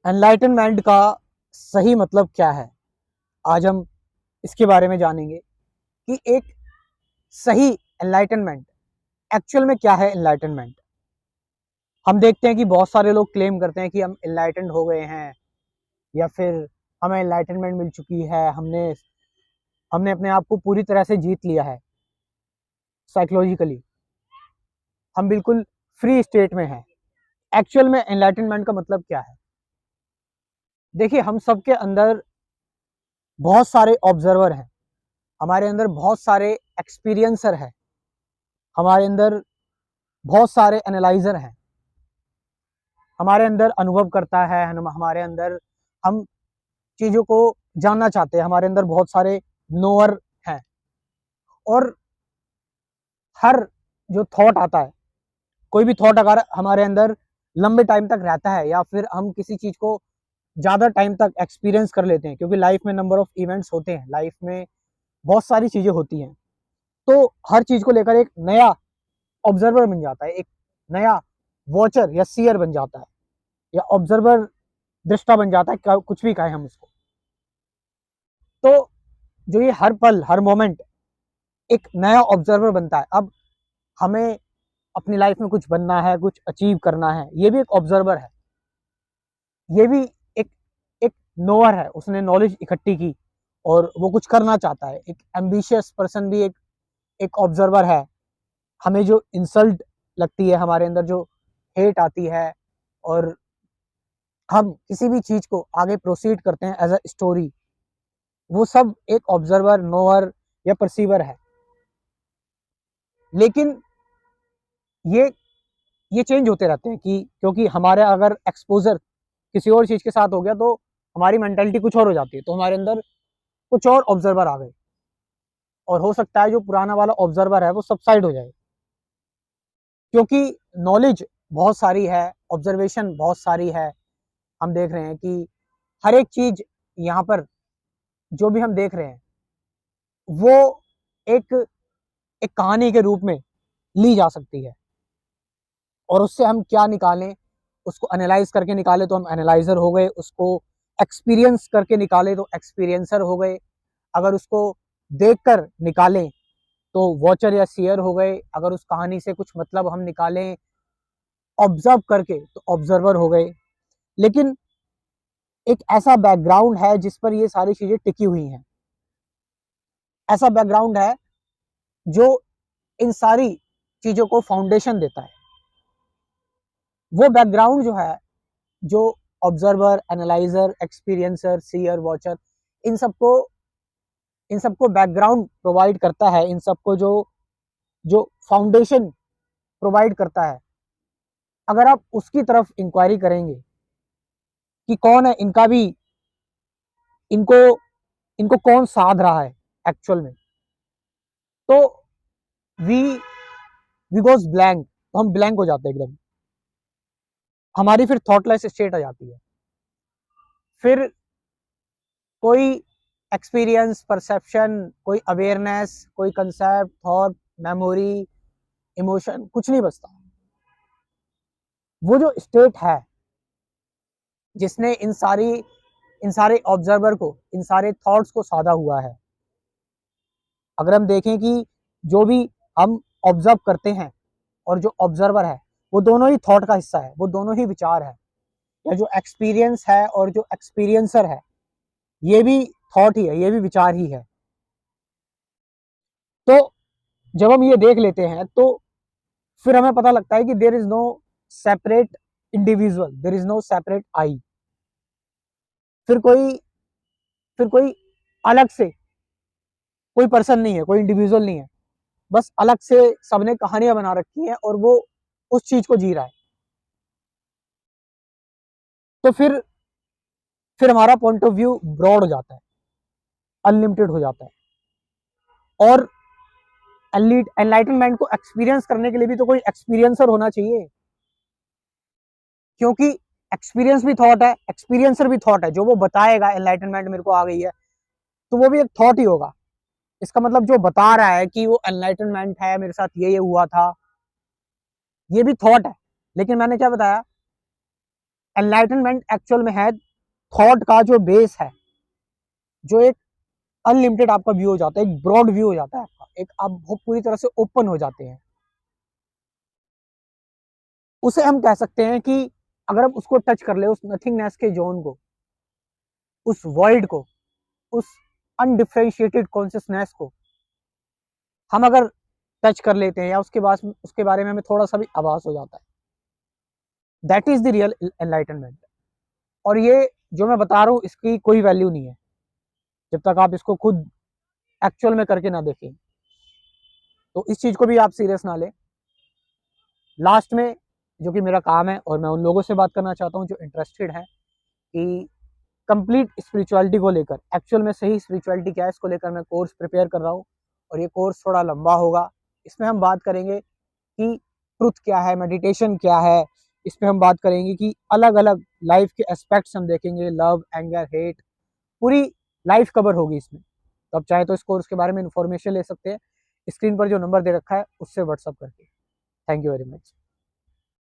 Enlightenment का सही मतलब क्या है? आज हम इसके बारे में जानेंगे कि एक सही एनलाइटनमेंट एक्चुअल में क्या है। एनलाइटनमेंट हम देखते हैं कि बहुत सारे लोग क्लेम करते हैं कि हम एनलाइटेंड हो गए हैं या फिर हमें एनलाइटनमेंट मिल चुकी है, हमने हमने अपने आप को पूरी तरह से जीत लिया है। साइकोलॉजिकली हम बिल्कुल फ्री स्टेट में हैं। एक्चुअल में एनलाइटनमेंट का मतलब क्या है? देखिए, हम सबके अंदर बहुत सारे ऑब्जर्वर हैं, हमारे अंदर बहुत सारे एक्सपीरियंसर हैं, हमारे अंदर बहुत सारे एनालाइजर हैं, हमारे अंदर अनुभव करता है, हमारे अंदर हम चीज़ों को जानना चाहते हैं, हमारे अंदर बहुत सारे नोअर हैं। और हर जो थॉट आता है, कोई भी थॉट अगर हमारे अंदर लंबे टाइम तक रहता है या फिर हम किसी चीज़ को ज़्यादा टाइम तक एक्सपीरियंस कर लेते हैं, क्योंकि लाइफ में नंबर ऑफ इवेंट्स होते हैं, लाइफ में बहुत सारी चीज़ें होती हैं, तो हर चीज़ को लेकर एक नया ऑब्जर्वर बन जाता है, एक नया वॉचर या सीयर बन जाता है, या ऑब्जर्वर दृष्टा बन जाता है, कुछ भी कहें हम उसको। तो जो ये हर पल हर मोमेंट एक नया ऑब्जर्वर बनता है। अब हमें अपनी लाइफ में कुछ बनना है, कुछ अचीव करना है, ये भी एक ऑब्जर्वर है, ये भी एक एक नोअर है, उसने नॉलेज इकट्ठी की और वो कुछ करना चाहता है। एक एम्बिशियस पर्सन भी एक ऑब्जर्वर है। हमें जो इंसल्ट लगती है, हमारे अंदर जो हेट आती है, और हम किसी भी चीज को आगे प्रोसीड करते हैं एज अ स्टोरी, वो सब एक ऑब्जर्वर, नोअर या परसीवर है। लेकिन ये ये चेंज होते रहते हैं, कि क्योंकि हमारा अगर एक्सपोजर किसी और चीज के साथ हो गया तो हमारी मेंटेलिटी कुछ और हो जाती है, तो हमारे अंदर कुछ और ऑब्जर्वर आ गए, और हो सकता है जो पुराना वाला ऑब्जर्वर है वो सबसाइड हो जाए, क्योंकि नॉलेज बहुत सारी है, ऑब्जर्वेशन बहुत सारी है। हम देख रहे हैं कि हर एक चीज यहाँ पर जो भी हम देख रहे हैं वो एक एक कहानी के रूप में ली जा सकती है, और उससे हम क्या निकालें, उसको एनालाइज करके निकाले तो हम एनालाइजर हो गए, उसको एक्सपीरियंस करके निकाले तो एक्सपीरियंसर हो गए, अगर उसको देखकर निकालें तो वॉचर या सीयर हो गए, अगर उस कहानी से कुछ मतलब हम निकालें ऑब्जर्व करके तो ऑब्जर्वर हो गए। लेकिन एक ऐसा बैकग्राउंड है जिस पर ये सारी चीजें टिकी हुई हैं, ऐसा बैकग्राउंड है जो इन सारी चीजों को फाउंडेशन देता है। वो बैकग्राउंड जो है, जो observer, analyzer, experiencer, seer, watcher, इन सबको इन सबको बैकग्राउंड प्रोवाइड करता है, इन सबको जो जो फाउंडेशन प्रोवाइड करता है। अगर आप उसकी तरफ इंक्वायरी करेंगे कि कौन है इनका भी, इनको इनको कौन साध रहा है एक्चुअल में, तो वी वी गोज ब्लैंक, तो हम ब्लैंक हो जाते हैं एकदम, हमारी फिर थॉटलेस स्टेट आ जाती है। फिर कोई एक्सपीरियंस, परसेप्शन, कोई अवेयरनेस, कोई कंसेप्ट, थॉट, मेमोरी, इमोशन, कुछ नहीं बचता। वो जो स्टेट है जिसने इन सारे ऑब्जर्वर को, इन सारे थॉट्स को साधा हुआ है। अगर हम देखें कि जो भी हम ऑब्जर्व करते हैं और जो ऑब्जर्वर है, वो दोनों ही थॉट का हिस्सा है, वो दोनों ही विचार है, या जो एक्सपीरियंस है और जो एक्सपीरियंसर है, ये भी थॉट ही है, ये भी विचार ही है। तो जब हम ये देख लेते हैं तो फिर हमें पता लगता है कि there is no separate individual, there is no separate I. फिर कोई फिर कोई अलग से कोई पर्सन नहीं है, कोई इंडिविजुअल नहीं है, बस अलग से सबने कहानियां बना रखी हैं और वो उस चीज को जी रहा है। तो फिर हमारा पॉइंट ऑफ व्यू ब्रॉड हो जाता है, अनलिमिटेड हो जाता है। और एनलाइटनमेंट को एक्सपीरियंस करने के लिए भी तो कोई एक्सपीरियंसर होना चाहिए, क्योंकि एक्सपीरियंस भी थॉट है, एक्सपीरियंसर भी थॉट है। जो वो बताएगा एनलाइटनमेंट मेरे को आ गई है, तो वो भी एक थॉट ही होगा। इसका मतलब जो बता रहा है कि वो एनलाइटनमेंट है, मेरे साथ ये हुआ था, ये भी थॉट है। लेकिन मैंने क्या बताया, एनलाइटनमेंट एक्चुअल में है थॉट का जो बेस है, जो एक अनलिमिटेड आपका व्यू हो जाता है, एक ब्रॉड व्यू हो जाता है आपका, एक आप बहुत पूरी तरह से ओपन हो जाते हैं। उसे हम कह सकते हैं कि अगर हम उसको टच कर ले, उस नथिंगनेस के जोन को, उस वर्ल्ड को, उस अनडिफरेंशिएटेड कॉन्शियसनेस को हम अगर टच कर लेते हैं या उसके बारे में हमें थोड़ा सा भी आभास हो जाता है, that is the real enlightenment. और ये जो मैं बता रहा हूँ इसकी कोई वैल्यू नहीं है जब तक आप इसको खुद एक्चुअल में करके ना देखें। तो इस चीज को भी आप सीरियस ना लें। लास्ट में जो कि मेरा काम है, और मैं उन लोगों से बात करना चाहता हूँ जो इंटरेस्टेड हैं कि कंप्लीट स्पिरिचुअलिटी को लेकर, एक्चुअल में सही स्पिरिचुअलिटी क्या है, इसको लेकर मैं कोर्स प्रिपेयर कर रहा हूँ। और ये कोर्स थोड़ा लंबा होगा। इसमें हम बात करेंगे कि ट्रुथ क्या है, मेडिटेशन क्या है, इस पर हम बात करेंगे कि अलग अलग लाइफ के एस्पेक्ट्स हम देखेंगे, लव, एंगर, हेट, पूरी लाइफ कवर होगी इसमें। तो आप चाहे तो इस कोर्स के बारे में इंफॉर्मेशन ले सकते हैं, स्क्रीन पर जो नंबर दे रखा है उससे व्हाट्सअप करके। Thank you very much.